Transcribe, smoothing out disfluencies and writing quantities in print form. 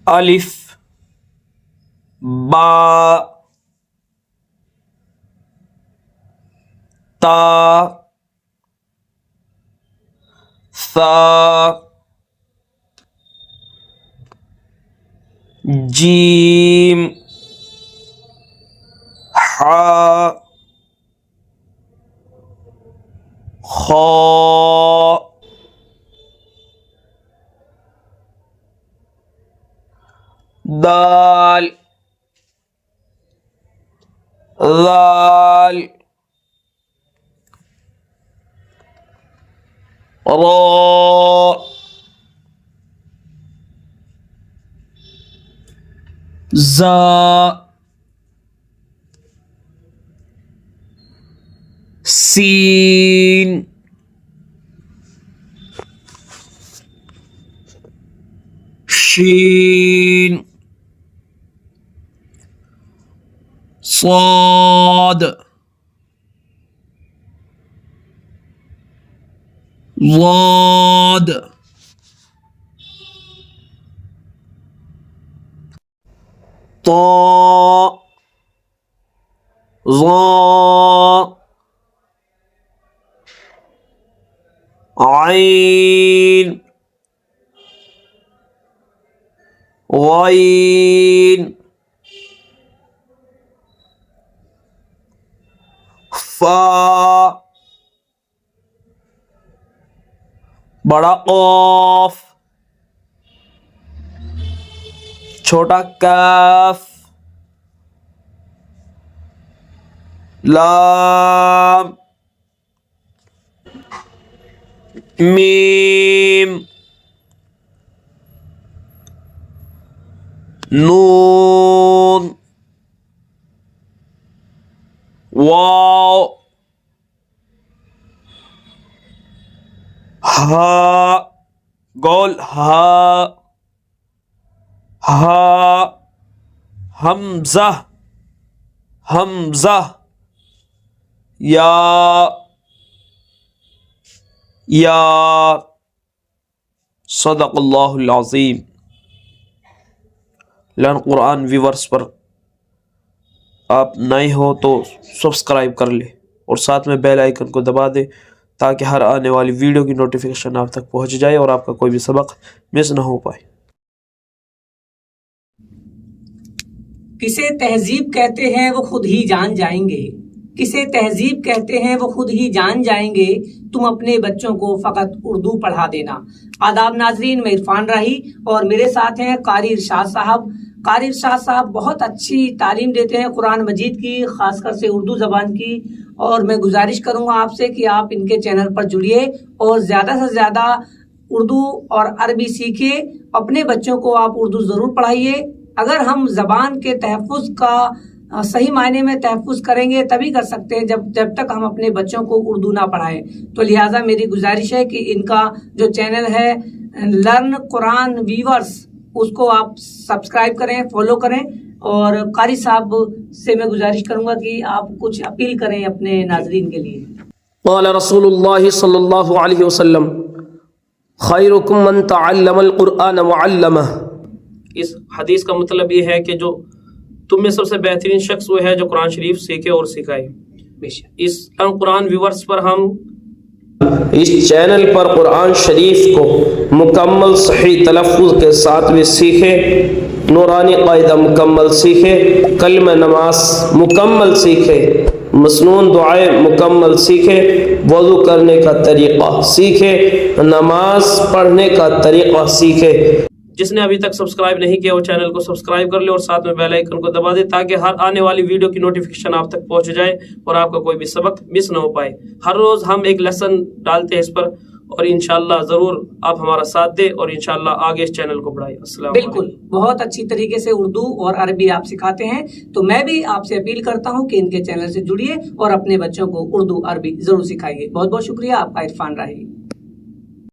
الف با تا ثا جیم حا خا دال ذال را زا سین شین صاد ضاد طا ظا عین غین فا بڑا قاف چھوٹا کاف لام میم نون واو ہا گول ہا ہا حمزہ حمزہ یا صدق اللہ العظیم۔ لرن قرآن ویورز پر آپ نئے ہو تو سبسکرائب کر لیں اور ساتھ میں بیل آئیکن کو دبا دیں تاکہ ہر آنے والی ویڈیو کی نوٹیفیکیشن آپ تک پہنچ جائے اور آپ کا کوئی بھی سبق مس نہ ہو پائے۔ کسے تہذیب کہتے ہیں وہ خود ہی جان جائیں گے، کسے تہذیب کہتے ہیں وہ خود ہی جان جائیں گے، تم اپنے بچوں کو فقط اردو پڑھا دینا۔ آداب ناظرین، میں عرفان راہی اور میرے ساتھ ہیں قاری ارشاد صاحب۔ قاری ارشاد صاحب بہت اچھی تعلیم دیتے ہیں قرآن مجید کی، خاص کر سے اردو زبان کی، اور میں گزارش کروں گا آپ سے کہ آپ ان کے چینل پر جڑیے اور زیادہ سے زیادہ اردو اور عربی سیکھیے۔ اپنے بچوں کو آپ اردو ضرور پڑھائیے۔ اگر ہم زبان کے تحفظ کا صحیح معنی میں تحفظ کریں گے تبھی کر سکتے ہیں جب تک ہم اپنے بچوں کو اردو نہ پڑھائیں۔ تو لہٰذا میری گزارش ہے کہ ان کا جو چینل ہے لرن قرآن ویورز، اس کو آپ سبسکرائب کریں، فالو کریں، اور قاری صاحب سے میں گزارش کروں گا کہ آپ کچھ اپیل کریں اپنے ناظرین کے لیے۔ قال رسول اللہ صلی اللہ علیہ وسلم خیرکم من تعلم القرآن وعلمہ۔ اس حدیث کا مطلب یہ ہے کہ جو تم میں سب سے بہترین شخص وہ ہے جو قرآن شریف سیکھے اور سکھائے۔ اس قرآن ویورز پر ہم اس چینل پر قرآن شریف کو مکمل صحیح تلفظ کے ساتھ بھی سیکھے، نورانی قاعدہ مکمل سیکھے، کلمہ نماز مکمل سیکھے، مسنون دعائیں مکمل سیکھے، وضو کرنے کا طریقہ سیکھے، نماز پڑھنے کا طریقہ سیکھے۔ جس نے ابھی تک سبسکرائب نہیں کیا وہ چینل کو سبسکرائب کر لے اور ساتھ میں بیل آئیکن کو دبا دے تاکہ ہر آنے والی ویڈیو کی نوٹیفیکیشن آپ تک پہنچ جائے اور آپ کا کوئی بھی سبق مس نہ ہو پائے۔ ہر روز ہم ایک لیسن ڈالتے ہیں اس پر، اور انشاءاللہ ضرور آپ ہمارا ساتھ دیں اور انشاءاللہ آگے اس چینل کو بڑھائیں۔ السلام علیکم۔ بالکل، بہت اچھی طریقے سے اردو اور عربی آپ سکھاتے ہیں، تو میں بھی آپ سے اپیل کرتا ہوں کہ ان کے چینل سے جڑیے اور اپنے بچوں کو اردو عربی ضرور سکھائیے۔ بہت بہت شکریہ آپ کا، عرفان راہی۔